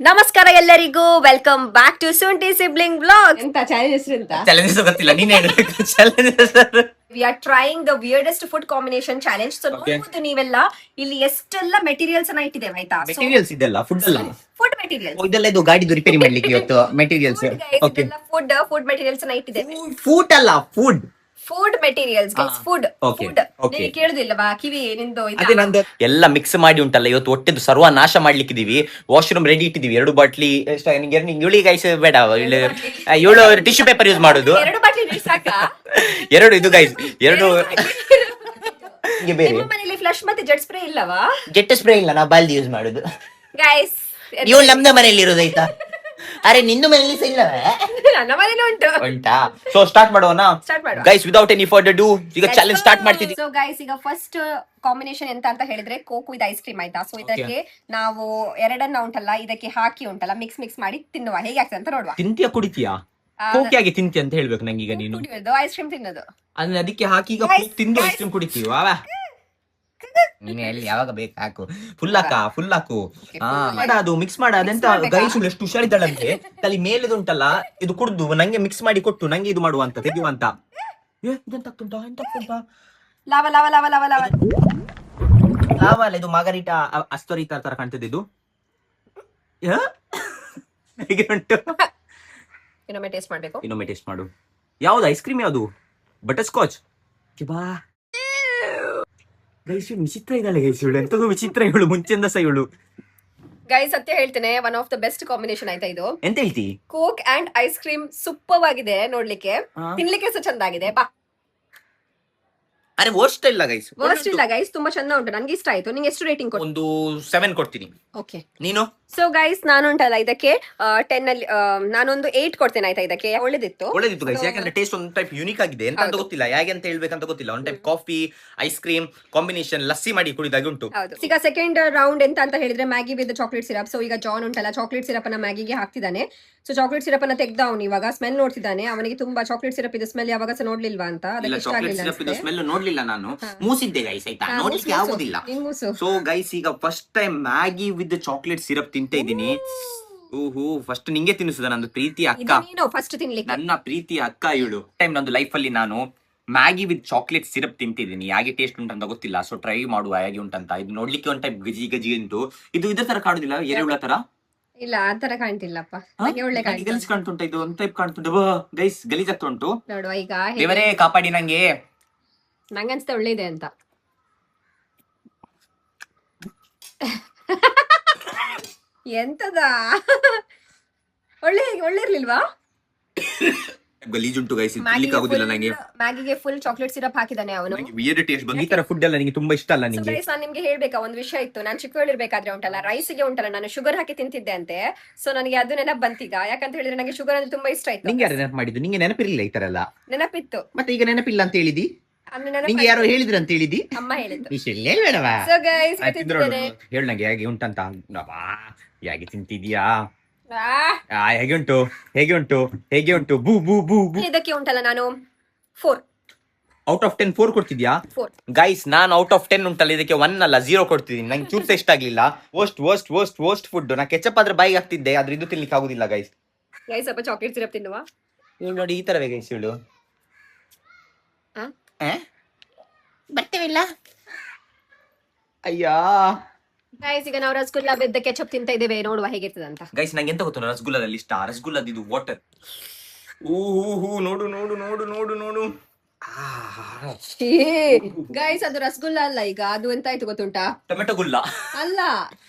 ನಮಸ್ಕಾರ ಎಲ್ಲರಿಗೂ, welcome back to Sunti sibling blog. ಎಂತ ಚಾಲೆಂಜ್ ಹೆಸರು ಅಂತ ಚಾಲೆಂಜಸ್ ಗೊತ್ತಿಲ್ಲ, ನೀನ್ ಹೇಳ್ಬೇಕು challenges. We are trying the weirdest food combination challenge. So ನೋಡ್ಬೋದು ನೀವೆಲ್ಲ ಇಲ್ಲಿ ಎಷ್ಟೆಲ್ಲ ಮೆಟೀರಿಯಲ್ಸ್ ಅನ್ನ ಇಟ್ಟಿದ್ದೇವೆ ಆಯ್ತಾ. ಮೆಟೀರಿಯಲ್ಸ್ ಇದೆಲ್ಲ ಫುಡ್ ಅಲ್ಲ, ಫುಡ್ ಮೆಟೀರಿಯಲ್ಸ್ ಇದೆಲ್ಲ ಇದು ಗಾಡಿದು ರಿಪೇರಿ ಮಾಡ್ಲಿಕ್ಕೆ ಇವತ್ತು ಮೆಟೀರಿಯಲ್ಸ್. ಓಕೆ, ಫುಡ್ ಮೆಟೀರಿಯಲ್ಸ್ ಅನ್ನ ಇಟ್ಟಿದ್ದೇವೆ. ಫುಡ್ ಅಲ್ಲ, food food materials food Okay, food okay. ನಿಮಗೆ ಕೇಳುದಿಲ್ಲವಾ ಕಿವಿ ನಿಂದು ಅದೇ ನಂದು ಎಲ್ಲ ಮಿಕ್ಸ್ ಮಾಡಿ ಉಂಟಲ್ಲ ಇವತ್ತು ಹೊಟ್ಟೆದು ಸರ್ವನಾಶ ಮಾಡ್ಲಿಕ್ಕಿದೀವಿ. ವಾಶ್ರೂಮ್ ರೆಡಿ ಇಟ್ಟಿದೀವಿ, 2 ಬಾಟ್ಲಿ. ಇವಳಿ ಗೈಸ್ ಬೇಡ, ಇವಳು ಟಿಶ್ಯೂ ಪೇಪರ್ ಯೂಸ್ ಮಾಡುದು. 2 ಬಾಟ್ಲಿ ನೀರು ಸಾಕಾ? 2 ಇದು ಗೈಸ್, 2 ಬೇರೆ. ನಿಮ್ಮ ಮನೆಯಲ್ಲಿ ಫ್ಲಶ್ ಮತ್ತೆ ಜೆಟ್ ಸ್ಪ್ರೇ ಇಲ್ಲವಾ? ಜೆಟ್ ಸ್ಪ್ರೇ ಇಲ್ಲ, ನಾವು ಬಾಲ್ದಿ ಯೂಸ್ ಮಾಡುದು. ಗೈಸ್ ಇವಳು ನಮ್ದ ಮನೆಯಲ್ಲಿ ಇರೋದಾಯ್ತಾ? ಅರೆ ನಿನ್ನ ಮನೆಯಲ್ಲಿ ಸಹ ಇಲ್ಲವೇ? ನನ್ನ ಮನೇಲಿ ಉಂಟಾ? ಸೊ ಸ್ಟಾರ್ಟ್ ಮಾಡೋಣ guys, without any further do. ಈಗ ಚಾಲೆಂಜ್ ಸ್ಟಾರ್ಟ್ ಮಾಡ್ತಿದ್ದೀವಿ. ಸೊ ಗೈಸ್, ಈಗ ಫಸ್ಟ್ ಕಾಂಬಿನೇಷನ್ ಎಂತ ಅಂತ ಹೇಳಿದ್ರೆ ಕೋಕ್ ವಿತ್ ಐಸ್ ಕ್ರೀಮ್ ಆಯ್ತಾ. ಸೊ ಇದಕ್ಕೆ ನಾವು ಎರಡನ್ನ ಉಂಟಲ್ಲ ಇದಕ್ಕೆ ಹಾಕಿ ಉಂಟಲ್ಲ ಮಿಕ್ಸ್ ಮಾಡಿ ತಿನ್ನುವ, ಹೇಗೆ ಆಗ್ತದೆ ಅಂತ ನೋಡುವ. ತಿಂತೀಯ, ಕುಡಿತೀಯಾ? ಕೋಕ್ ಆಗಿ ತಿಂತಿ ಅಂತ ಹೇಳ್ಬೇಕು ನಂಗೆ. ಈಗ ನೀನು ಕುಡಿಯೋದು ಐಸ್ ಕ್ರೀಮ್ ತಿನ್ನೋದು, ಅಂದ್ರೆ ಅದಕ್ಕೆ ಹಾಕಿ ಈಗ Guys, ತಿಂದು guys. Ice cream ಕುಡಿತೀವ. ನೀನು ಎಲ್ಲಿ ಯಾವಾಗ ಬೇಕು ಹಾಕು, ಫುಲ್ ಹಾಕು. ಮಾಡ ಅದು ಮಿಕ್ಸ್ ಮಾಡ. ಅದೆಂತ ಗೈಸ್ ಎಷ್ಟು ಹುಷಾರಿದ್ದಾಳಂತೆ, ತಲೆ ಮೇಲೆದು ಉಂಟಲ್ಲ ಇದು ಕುಡ್ದು ನಂಗೆ ಮಿಕ್ಸ್ ಮಾಡಿ ಕೊಟ್ಟು ನಂಗೆ ಇದು ಮಾಡುವಂತ ತೆಗೆಯುವಂತ. ಇದೆಂತ ಉಂಟಾ ಲಾವ ಲಾವ ಲಾವ ಲಾವ ಲಾವ ಲಾವ ಅಲ್ಲ, ಇದು ಮಾಗರಿಟಾ ಅಸ್ತೋರಿತಾ ತರ ಕಾಣ್ತದೆ ಇದು. ಹೇಗೆ ಉಂಟು? ಇನ್ನೊಮ್ಮೆ ಟೇಸ್ಟ್ ಮಾಡ್ಬೇಕು. ಇನ್ನೊಮ್ಮೆ ಟೇಸ್ಟ್ ಮಾಡು. ಯಾವ್ದು ಐಸ್ ಕ್ರೀಮ್? ಯಾವ್ದು? Butter scotch. ಬಾ ಗೈಸ್, ವಿಚಿತ್ರ ಇದ್ದಾಳೆ ಗೈಸ್ ಇವಳು, ಎಂತದು ವಿಚಿತ್ರ ಇವಳು, ಮುಂಚೆಂದ ಸಹ ಇವಳು. ಗೈಸ್ ಸತ್ಯ ಹೇಳ್ತೇನೆ, one of the best combination ಆಯ್ತಾ ಇದು. ಎಂತ ಹೇಳ್ತಿ? Coke and ice cream super ಆಗಿದೆ ನೋಡ್ಲಿಕ್ಕೆ, ತಿನ್ಲಿಕ್ಕೆ ಸಹ ಚಂದ ಆಗಿದೆ. ಬಾ, ಅರೆ ವರ್ಸ್ಟ್ ಇಲ್ಲ ಗೈಸ್, ವರ್ಸ್ಟ್ ಇಲ್ಲ ಗೈಸ್, ತುಂಬಾ ಚಂದ ಉಂಟು, ನನ್ಗೆ ಇಷ್ಟ ಆಯ್ತು. ನಿಂಗೆ ಎಷ್ಟು ರೇಟಿಂಗ್ ಕೊಟ್ಟು? ಒಂದು 7 ಕೊಡ್ತೀನಿ. ಓಕೆ, ನೀನು? ಸೊ ಗೈಸ್ ನಾನು ಉಂಟಲ್ಲ ಇದಕ್ಕೆ 10 ಅಲ್ಲಿ ನಾನೊಂದು 8 ಕೊಡ್ತೇನೆ ಆಯ್ತಾ. ಇದಕ್ಕೆ ಒಳ್ಳೆದಿತ್ತು ಗೈಸ್, ಯಾಕಂದ್ರೆ ಟೇಸ್ಟ್ ಒಂದು ಟೈಪ್ ಯೂನಿಕ್ ಆಗಿದೆ. ಎಂತ ಅಂತ ಗೊತ್ತಿಲ್ಲ, ಹೇಗೆ ಅಂತ ಹೇಳ್ಬೇಕಂತ ಗೊತ್ತಿಲ್ಲ. ಒಂದು type coffee ice cream combination lassi ಮಾಡಿ ಕುಡಿದಾಗೆ ಉಂಟು. ಹೌದು. ಈಗ ಸೆಕೆಂಡ್ ರೌಂಡ್ ಎಂತ ಅಂತ ಹೇಳಿದ್ರೆ Maggi with chocolate syrup. So ಈಗ ಜಾನ್ ಉಂಟಲ್ಲ ಚಾಕ್ಲೇಟ್ ಸಿರಪ್ ಅನ್ನ ಮ್ಯಾಗಿಗೆ ಹಾಕ್ತಿದ್ದಾನೆ. ಸೊ ಚಾಕ್ಲೇಟ್ ಸಿರಪ್ ಅನ್ನ ತೆಗ್ದ ಅವನು ಇವಾಗ ಸ್ಮೆಲ್ ನೋಡ್ತಿದ್ದಾನೆ. ಅವನಿಗೆ ತುಂಬಾ ಚಾಕ್ಲೇಟ್ ಸಿರಪ್ ಇದು ಸ್ಮೆಲ್ ಯಾವಾಗ ಸಹ ನೋಡ್ಲಿಲ್ವಾ ಅಂತ, ಅದಕ್ಕೆ ಇಷ್ಟ ಆಗಲಿಲ್ಲ. ಸ್ಮೆಲ್ ನೋಡ್ಲಿಲ್ಲ ನಾನು, ಮೂಸಿದ್ದೆ ಗೈಸ್ ಆಯ್ತಾ, ನೋಡ್ಲಿಕ್ಕೆ ಆಗುದಿಲ್ಲ. ಸೊ ಗೈಸ್ ಈಗ first time Maggi with chocolate syrup ತಿಂತ ಇದ್ದೀನಿ. ಓಹೋ, ಫಸ್ಟ್ ನಿಂಗೆ ತಿನ್ನಿಸುದ ನಂದು ಪ್ರೀತಿಯ ಅಕ್ಕ, ಫಸ್ಟ್ ತಿನ್ಲಿಕ್ಕೆ ನನ್ನ ಪ್ರೀತಿಯ ಅಕ್ಕ ಇವಳು. ಟೈಮ್ ನಂದು ಲೈಫ್ ಅಲ್ಲಿ ನಾನು ಮ್ಯಾಗಿ ವಿತ್ ಚಾಕ್ಲೇಟ್ ಸಿರಪ್ ತಿಂತಿದ್ದೀನಿ. ಹೇಗೆ ಟೇಸ್ಟ್ ಉಂಟಂತ ಗೊತ್ತಿಲ್ಲ, ಸೊ ಟ್ರೈ ಮಾಡುವ ಹೇಗೆ ಉಂಟಂತ. ಇದು ನೋಡ್ಲಿಕ್ಕೆ ಒಂದು ಟೈಪ್ ಗಜಿ ಗಜಿ ಉಂಟು. ಇದು ಇದ್ರ ತರ ಕಾಣುದಿಲ್ಲ, ಎರೆಹುಳ ತರ. ಇಲ್ಲ ಆ ತರ ಕಾಣ್ತಿಲ್ಲಪ್ಪ, ಒಳ್ಳೆ ಗಲೀಜ್ ಕಾಣ್ತುಂಟ, ಇದು ಒಂದು ಟೈಪ್ ಕಾಣ್ತುಂಟು ಗೈಸ್, ಗಲೀಜ್ ಆಗ್ತಾ ಉಂಟು. ನೋಡುವ ಈಗ, ದೇವರೇ ಕಾಪಾಡಿ ನಂಗೆ. ನಂಗೆ ಅನ್ಸುತ್ತೆ ಒಳ್ಳೆ ಇದೆ ಅಂತ. ಎಂತದ ಒಳ್ಳೆ ಇರ್ಲಿಲ್ವಾ? ಗಲೀಜ್ ಉಂಟು ಗೈಸ್, ತಿನ್ಲಿಕ್ಕೆ ಆಗುದಿಲ್ಲ ನಂಗೆ. ಮ್ಯಾಗಿಗೆ ಫುಲ್ ಚಾಕ್ಲೇಟ್ ಸಿರಪ್ ಹಾಕಿದಾನೆ ಅವನು. ವಿಯರ್ಡ್ ಟೇಸ್ಟ್ ಬಂದು. ಈ ತರ ಫುಡ್ ಎಲ್ಲ ನನಗೆ ತುಂಬಾ ಇಷ್ಟ ಅಲ್ಲ ನಿಂಗೆ. ನಾನು ನಿಮ್ಗೆ ಹೇಳ್ಬೇಕಾ ಒಂದು ವಿಷಯ ಇತ್ತು. ನಾನು ಚಿಕ್ಕವಳಿರ್ಬೇಕಾದ್ರೆ ಉಂಟಲ್ಲ ರೈಸ್ಗೆ ಉಂಟಲ್ಲ ನಾನು ಶುಗರ್ ಹಾಕಿ ತಿಂತಿದ್ದೆ ಅಂತೆ. ಸೊ ನನಗೆ ಅದು ನೆನಪು ಬಂತೀಗ, ಯಾಕಂತ ಹೇಳಿದ್ರೆ ನನಗೆ ಶುಗರ್ ಅಂದ್ರೆ ತುಂಬಾ ಇಷ್ಟ ಆಯ್ತು. ನಿಂಗೆ ಯಾರು ನೆನಪು ಮಾಡಿದ್ದು? ನಿಂಗೆ ನೆನಪಿರ್ಲಿಲ್ಲ ಈ ತರ ಎಲ್ಲ? ನೆನಪಿತ್ತು, ಮತ್ತೆ ಈಗ ನೆನಪಿಲ್ಲ ಅಂತ ಹೇಳಿದಿ. ನಿಂಗೆ ಯಾರೋ ಹೇಳಿದ್ರು ಅಂತ ಹೇಳಿದಿ? ಅಮ್ಮ ಹೇಳಿದ್ದು. ಬೇಡವಾ? ಸೊ ಗೈಸ್ ಹೇಳು ನಂಗೆ ಹೇಗೆ ಉಂಟಂತ. ಹೇಗೆ ತಿಂತಿದ್ಯಾ? ಹೇಗೆ ಉಂಟು? ಬೂ ಬೂ ಬೂ ಬೂ. ಇದಕ್ಕೆ ಉಂಟಲ್ಲ ನಾನು 4 ಔಟ್ ಆಫ್ 10 4 ಕೊಡ್ತಿದ್ಯಾ? ಗೈಸ್ ನಾನು ಔಟ್ ಆಫ್ 10 ಉಂಟಲ್ಲ ಇದಕ್ಕೆ 1 ಅಲ್ಲ 0 ಕೊಡ್ತಿದ್ದೀನಿ. ನಂಗೆ ಚೂರ್ಸ ಇಷ್ಟ ಆಗ್ಲಿಲ್ಲ. Worst food. ನಾ ಕೆಚಪ್ ಆದ್ರೆ ಬಾಯಿಗೆ ಹಾಕ್ತಿದ್ದೆ, ಆದ್ರೆ ಇದು ತಿನ್ಲಿಕ್ಕೆ ಆಗುದಿಲ್ಲ ಗೈಸ್. ಸ್ವಲ್ಪ ಚಾಕ್ಲೇಟ್ ಸಿರಪ್ ತಿನ್ನುವ. ಇವಳು ನೋಡಿ ಈ ತರವೇ ಗೈಸ್ ಇವಳು. ಬರ್ತೀವಿಲ್ಲ ಅಯ್ಯಾ. ಗೈಸ್ ಈಗ ನಾವು ರಸಗುಲ್ಲ ಬೆದ್ದ ಕೆಚಪ್ ತಿಂತ ಇದ್ದೇವೆ, ನೋಡುವ ಹೇಗಿರ್ತದೆ ಅಂತ. ಗೈಸ್ ನಂಗೆ ಎಂತ ಗೊತ್ತು ರಸಗುಲ್ಲದಲ್ಲಿ ಇಷ್ಟ, ರಸಗುಲ್ಲದ ಇದು ವಾಟರ್. ನೋಡು. ಗೈಸ್ ಅದು ರಸಗುಲ್ಲ ಅಲ್ಲ, ಈಗ ಅದು ಎಂತ ಆಯ್ತು ಗೊತ್ತುಂಟಾ? ಟೊಮೆಟೊ ಗುಲ್ಲ ಅಲ್ಲ,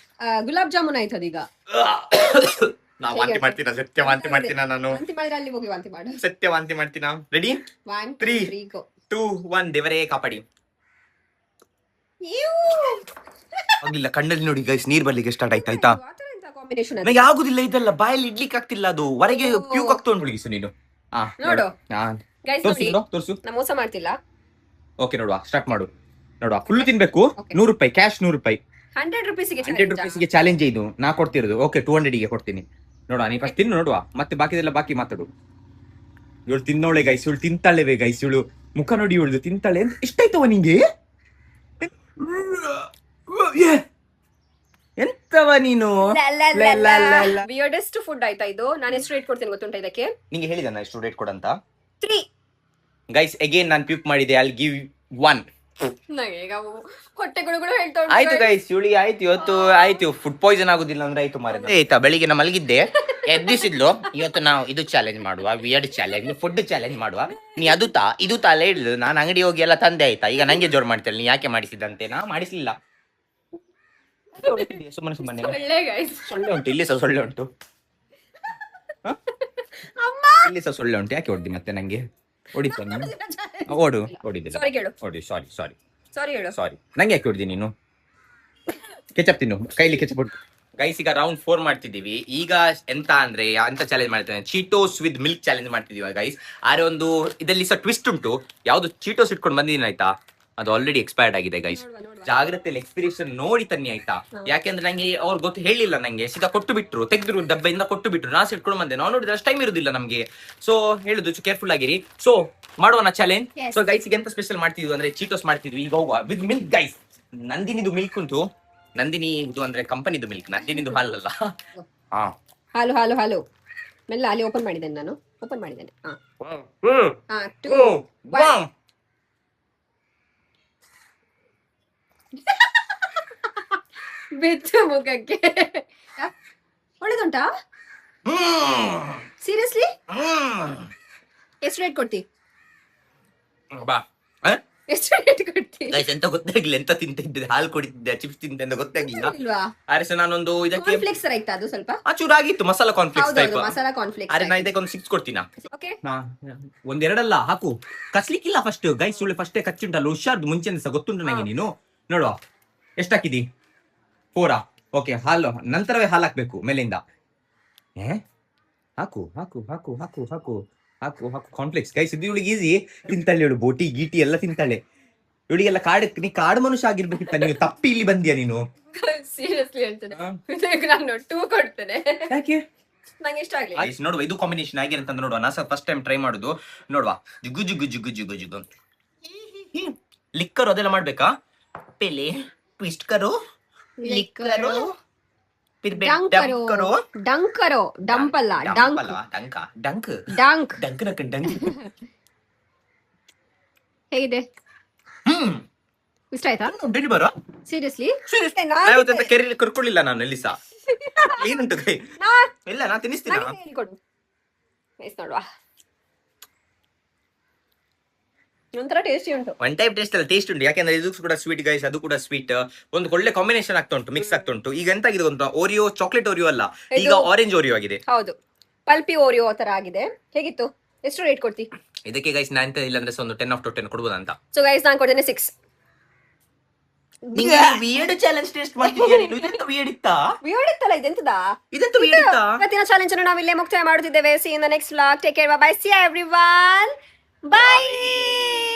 ಗುಲಾಬ್ ಜಾಮೂನ್ ಆಯ್ತು ಅದೀಗ. ನಾ ವಾಂತಿ ಮಾಡ್ತೀನ, ಸತ್ಯ ವಾಂತಿ ಮಾಡ್ತೀನ ನಾನು. ವಾಂತಿ ಮಾಡಿದ್ರೆ ಅಲ್ಲಿ ಹೋಗಿ ವಾಂತಿ ಮಾಡು. ಸತ್ಯ ವಾಂತಿ ಮಾಡ್ತೀನ. Ready 1 3 2 go. 2 1 ದೇವರೇ ಕಾಪಾಡಿ. ಆಗ್ಲಿಲ್ಲ, ಕಣ್ಣಲ್ಲಿ ನೋಡಿ ಗೈಸ್ ನೀರ್ ಬರ್ಲಿಕ್ಕೆ ಸ್ಟಾರ್ಟ್ ಆಯ್ತಾ. ನನಗೆ ಆಗುದಿಲ್ಲ ಇದೆಲ್ಲ, ಬಾಯಲ್ಲಿ ಇಡ್ಲಿಕ್ಕೆ ಆಗ್ತಿಲ್ಲ, ಅದು ಹೊರಗೆ ಪ್ಯೂಕ್ ಆಗ್ತಾ ಉಂಟು ನೀನು. ನೋಡು ತೋರ್ಸು. ನಾ ಮೋಸ ಮಾಡ್ತಿಲ್ಲ. ಓಕೆ ನೋಡುವ, ಸ್ಟಾರ್ಟ್ ಮಾಡು. ನೋಡುವ ಫುಲ್ ತಿನ್ಬೇಕು. 100 ರೂಪಾಯಿ ಕ್ಯಾಶ್, 100 ರೂಪಾಯಿ 100 ರೂಪೀಸ್ಗೆ 100 ರೂಪೀಸ್ಗೆ ಚಾಲೆಂಜ್ ಇದು ನಾ ಕೊಡ್ತಿರೋದು. ಓಕೆ 200ಗೆ ಕೊಡ್ತೀನಿ. ನೋಡುವ ನೀ ಫಸ್ಟ್ ತಿನ್ನು ನೋಡುವ, ಮತ್ತೆ ಬಾಕಿದೆಲ್ಲ ಬಾಕಿ ಮಾತಾಡು. ಇವಳು ತಿನ್ನೋಳೆ ಗೈಸ್, ಇವಳು ತಿಂತಾಳೆ ಗೈಸ್. ಇವಳು ಮುಖ ನೋಡಿ, ಇವಳು ತಿಂತಾಳೆ. ಎಷ್ಟಾಯ್ತವ ನಿಂಗೆ? ಏನ್ ಎಂತವ ನೀನು ವಿಯರ್ಡೆಸ್ಟ್ ಫುಡ್ ಆಯ್ತಾ ಇದು. ನಾನು ಎಷ್ಟು ರೇಟ್ ಕೊಡ್ತೇನೆ ಗೊತ್ತುಂಟ ಇದಕ್ಕೆ? ನಿಂಗೆ ಹೇಳಿದ ನಾ ಎಷ್ಟು ರೇಟ್ ಕೊಡಂತ? 3. ಗೈಸ್ ಅಗೇನ್ ನಾನು ಪ್ಯೂಕ್ ಮಾಡಿದೆ, ಐ ಗಿವ್ 1. ಈಗ ಹೊಟ್ಟೆ ಗುಳುಗುಳು ಹೇಳ್ತಾ ಉಂಟು. ಆಯ್ತು ಗೈಸ್, ಇವಳಿ ಆಯ್ತು ಇವತ್ತು, ಆಯ್ತು ಫುಡ್ ಪಾಯ್ಸನ್ ಆಗುದಿಲ್ಲ ಅಂದ್ರೆ ಆಯ್ತು ಮಾರ. ಆಯ್ತಾ ಬೆಳಿಗ್ಗೆ ನಾ ಮಲಗಿದ್ದೆ, ಎದ್ದಿಸಿದ್ಲು, ಇವತ್ತು ನಾವು ಇದು ಚಾಲೆಂಜ್ ಮಾಡುವ, ವಿಯರ್ಡ್ ಚಾಲೆಂಜ್, ಫುಡ್ ಚಾಲೆಂಜ್ ಮಾಡುವ, ನೀ ಅದು ಇದು ತಾಲ ಹೇಳಿದ್ಲು. ನಾನು ಅಂಗಡಿ ಹೋಗಿ ಎಲ್ಲ ತಂದೆ ಆಯ್ತಾ, ಈಗ ನಂಗೆ ಜೋರ್ ಮಾಡ್ತೇನೆ, ನೀ ಯಾಕೆ ಮಾಡಿಸಿದಂತೆ? ನಾ ಮಾಡಿಸ್ಲಿಲ್ಲ, ಸುಮ್ಮನೆ ಸುಮ್ಮನೆ. ಸೊಳ್ಳೆ ಉಂಟು ಇಲ್ಲಿ, ಸಹ ಸೊಳ್ಳೆ ಉಂಟು, ಇಲ್ಲಿ ಸಹ ಸೊಳ್ಳೆ ಉಂಟು. ಯಾಕೆ ಹೊಡ್ದಿ ಮತ್ತೆ ನಂಗೆ? ಹೊಡಿತ ಓಡು, ಹೊಡಿದಿಲ್ಲ, ಹೊಡಿ, ಸಾರಿ ಸಾರಿ ಸಾರಿ ಹೇಳು. ಸಾರಿ, ನಂಗೆ ಯಾಕೆ ಹೊಡ್ದಿ ನೀನು? ಕೆಚಪ್ ತಿನ್ನು, ಕೈಲಿ ಕೆಚಪ್ ಹೊಡ್ದು. ಗೈಸ್ ಈಗ ರೌಂಡ್ 4 ಮಾಡ್ತಿದ್ದೀವಿ. ಈಗ ಎಂತ ಅಂದ್ರೆ ಎಂತ ಚಾಲೆಂಜ್ ಮಾಡ್ತೇನೆ, ಚೀಟೋಸ್ ವಿತ್ ಮಿಲ್ಕ್ ಚಾಲೆಂಜ್ ಮಾಡ್ತಿದೀವಿ ಗೈಸ್. ಆದ್ರೆ ಒಂದು ಇದರಲ್ಲಿ ಸಹ ಟ್ವಿಸ್ಟ್ ಉಂಟು. ಯಾವ್ದು ಚೀಟೋಸ್ ಇಟ್ಕೊಂಡು ಬಂದಿದ್ದೀನಿ ಆಯ್ತಾ, ಅದು ಆಲ್ರೆಡಿ ಎಕ್ಸ್ಪೈರ್ಡ್ ಆಗಿದೆ ಗೈಸ್. ಜಾಗ್ರತೆಯಲ್ಲಿ ಎಕ್ಸ್ಪಿರೇಷನ್ ನೋಡಿ ತನ್ನಿ ಆಯ್ತಾ. ಯಾಕೆಂದ್ರೆ ನಂಗೆ ಅವ್ರು ಗೊತ್ತು ಹೇಳಿಲ್ಲ, ನಂಗೆ ಸೀದಾ ಕೊಟ್ಟು ಬಿಟ್ರು, ತೆಗೆದ್ರು ಡಬ್ಬೆಯಿಂದ ಕೊಟ್ಟು ಬಿಟ್ರು, ನಾ ಇಟ್ಕೊಂಡು ಬಂದೆ. ನಾವು ನೋಡಿದ್ರೆ ಅಷ್ಟು ಟೈಮ್ ಇರುದಿಲ್ಲ ನಮ್ಗೆ. ಸೊ ಹೇಳುದು ಕೇರ್ಫುಲ್ ಆಗಿರಿ. ಸೊ ಮಾಡೋಣ ಚಾಲೆಂಜ್. ಸೊ ಗೈಸ್ ಈಗ ಎಂತ ಸ್ಪೆಷಲ್ ಮಾಡ್ತಿದ್ವಿ ಅಂದ್ರೆ ಚೀಟೋಸ್ ಮಾಡ್ತಿದ್ವಿ. ಈಗ ಹೋಗುವ ವಿತ್ ಮಿಲ್ಕ್ ಗೈಸ್. ನಂದಿನಿದು ಮಿಲ್ಕ್ ಉಂಟು, ನಂದಿನಿ ಇದು ಅಂದ್ರೆ ಕಂಪನಿದು ಮಿಲ್ಕ್, ನಂದಿನಿದು ಹಾಲಲ್ಲ. ಹಾ ಹಾಲು ಹಾಲು ಹಾಲು ಮೆಲ್ಲ ಅಲ್ಲಿ ಓಪನ್ ಮಾಡಿದ್ದೇನೆ, ನಾನು ಓಪನ್ ಮಾಡಿದ್ದೇನೆ. 2 1 ಬೆಚ್ಚ ಮುಖಕ್ಕೆ. ಒಳ್ಳೇದುಂಟಾ? ಸೀರಿಯಸ್ಲಿ? ಎಷ್ಟು ರೇಟ್ ಕೊಡ್ತಿ? ಬಾ ಎಷ್ಟು ರೇಟ್ ಕೊಡ್ತಿ? ಗೈಸ್ ಎಂತ ಗೊತ್ತಾಗಿಲ್ಲ, ಎಂತ ತಿಂತಿದ್ದೆ, ಹಾಲು ಕುಡಿತಿದ್ದೆ, ಚಿಪ್ಸ್ ತಿಂತೆ ಅಂತ ಗೊತ್ತಾಗಿಲ್ಲ. ಅರೆ ಸರ್ ನಾನೊಂದು ಇದಕ್ಕೆ ಕಾನ್ಫ್ಲೆಕ್ಸ್ ಆಯ್ತಾ ಅದು ಸ್ವಲ್ಪ ಚೂರು ಆಗಿತ್ತು, ಮಸಾಲಾ ಕಾನ್ಫ್ಲೆಕ್ಸ್ ಟೈಪ್. ಮಸಾಲಾ ಕಾನ್ಫ್ಲೆಕ್ಸ್. ಅರೆ ನಾ ಇದಕ್ಕೆ ಒಂದು 6 ಕೊಡ್ತೀನಾ? ಓಕೆ, ಒಂದೆರಡಲ್ಲ ಹಾಕು, ಕಚ್ಲಿಕ್ಕಿಲ್ಲ ಫಸ್ಟ್ ಗೈಸ್. ಸುಳ್ಳು ಫಸ್ಟೇ ಕಚ್ಚುಂಟಲ್ಲ, ಹುಷಾರ್ದು ಮುಂಚೆ ಸಹ ಗೊತ್ತುಂಟು ನಂಗೆ. ನೀನು ನೋಡುವ ಎಷ್ಟು ಹಾಕಿದಿ? 4. ಓಕೆ, ಹಾಲು ನಂತರವೇ ಹಾಲು ಹಾಕ್ಬೇಕು ಮೇಲಿಂದ. ಹಾಕು ಹಾಕು ಹಾಕು ಹಾಕು ಹಾಕು ಹಾಕು ಹಾಕು ಕಾನ್ಫ್ಲೆಕ್ಸ್ ಗೈಸ್. ಇದು ಇವಳಿಗೆ ಈಸಿ, ತಿಂತಾಳೆ ಇವಳು, ಬೋಟಿ ಗೀಟಿ ಎಲ್ಲ ತಿಂತಾಳೆ. ಇವಳಿಗೆಲ್ಲ ನೀ ಕಾಡು ಮನುಷ್ಯ ಆಗಿರ್ಬೇಕಿತ್ತ, ನೀನು ತಪ್ಪಿ ಇಲ್ಲಿ ಬಂದಿಯಾ ನೀನು? ಸೀರಿಯಸ್ಲಿ ಹೇಳ್ತೇನೆ, ನಾನು 2 ಕೊಡ್ತೇನೆ. ಯಾಕೆ? ನಂಗೆ ಇಷ್ಟ ಆಗ್ಲಿ. ಗೈಸ್ ನೋಡುವ ಇದು ಕಾಂಬಿನೇಷನ್ ಆಗಿರಂತ ನೋಡುವ. ನಾ ಸಹ ಫಸ್ಟ್ ಟೈಮ್ ಟ್ರೈ ಮಾಡುದು. ನೋಡುವ, ಜುಗು ಜುಗು ಜುಗು ಜುಗು ಜುಗು ಲಿಕ್ಕರು ಅದೆಲ್ಲ ಮಾಡ್ಬೇಕಾ? ಪೆಲೆ ಟ್ವಿಸ್ಟ್ ಕರೋ, ಲಿಕ್ಕರು, ಡಂಕರೋ, ಡಂಪಲ್ಲ, ಡಂಕ್ ಡಂಕ್ ಡಂಕ್ ಡಂಕ್ ನಕ್ಕ ಡಂಕ್. ಹೇಗಿದೆ? ಇಷ್ಟ ಆಯ್ತಾ? Deliver seriously? ಕೆರೆಯಲ್ಲಿ ಕರ್ಕೊಳ್ಳಿಲ್ಲ ನಾನು ಎಲ್ಲಿ ಸಹ. ಏನುಂಟು ಕೈ ಇಲ್ಲ, ನಾ ತಿನ್ನಿಸ್ತೀನಿ. ಕೊಡು ನೋಡುವ, ಒಂಥರ ಟೇಸ್ಟಿ ಉಂಟು. ಒನ್ ಟೈಪ್ ಟೇಸ್ಟ್ ಅಲ್ಲ, ಟೇಸ್ಟ್ ಉಂಟು. ಯಾಕೆಂದ್ರೆ ಇದು ಕೂಡ ಸ್ವೀಟ್ ಗೈಸ್, ಅದು ಕೂಡ ಸ್ವೀಟ್. ಒಂದು ಒಳ್ಳೆ ಕಾಂಬಿನೇಷನ್ ಆಗ್ತಾ ಉಂಟು, ಮಿಕ್ಸ್ ಆಗ್ತಾ ಉಂಟು. ಈಗ ಎಂತ ಆಗಿದೆ ಗೊತ್ತಾ, ಓರಿಯೋ ಚಾಕ್ಲೇಟ್ ಓರಿಯೋ ಅಲ್ಲ, ಈಗ ಆರೆಂಜ್ ಓರಿಯೋ ಆಗಿದೆ. ಹೌದು, ಪಲ್ಪಿ ಓರಿಯೋ ತರ ಆಗಿದೆ. ಹೇಗಿತ್ತು? ಎಷ್ಟು ರೇಟ್ ಕೊಡ್ತಿ ಇದಕ್ಕೆ ಗೈಸ್? ನಾ ಎಂತ ಇಲ್ಲ ಅಂದ್ರೆ ಒಂದು 10 out of 10 ಕೊಡ್ಬೋದಂತ. ಸೊ ಗೈಸ್ ನಾನು ಕೊಡ್ತೇನೆ 6. ವಿಯರ್ಡ್ ಚಾಲೆಂಜ್ ಟೇಸ್ಟ್ ಮಾಡ್ತಿದ್ಯಾ ನೀನು? ಇದೆಂತ ವಿಯರ್ಡ್ ಇತ್ತಾ? ವಿಯರ್ಡ್ ಇತ್ತಲ್ಲ, ಇದೆಂತದಾ? ಇದೆಂತ ವಿಯರ್ಡ್ ಇತ್ತಾ? ಇವತ್ತಿನ ಚಾಲೆಂಜ್ ಅನ್ನು ನಾವು ಇಲ್ಲೇ ಮುಕ್ತಾಯ ಮಾಡುತ್ತಿದ್ದೇವೆ. See you in the next vlog. Take care. Bye bye. See you everyone. Bye.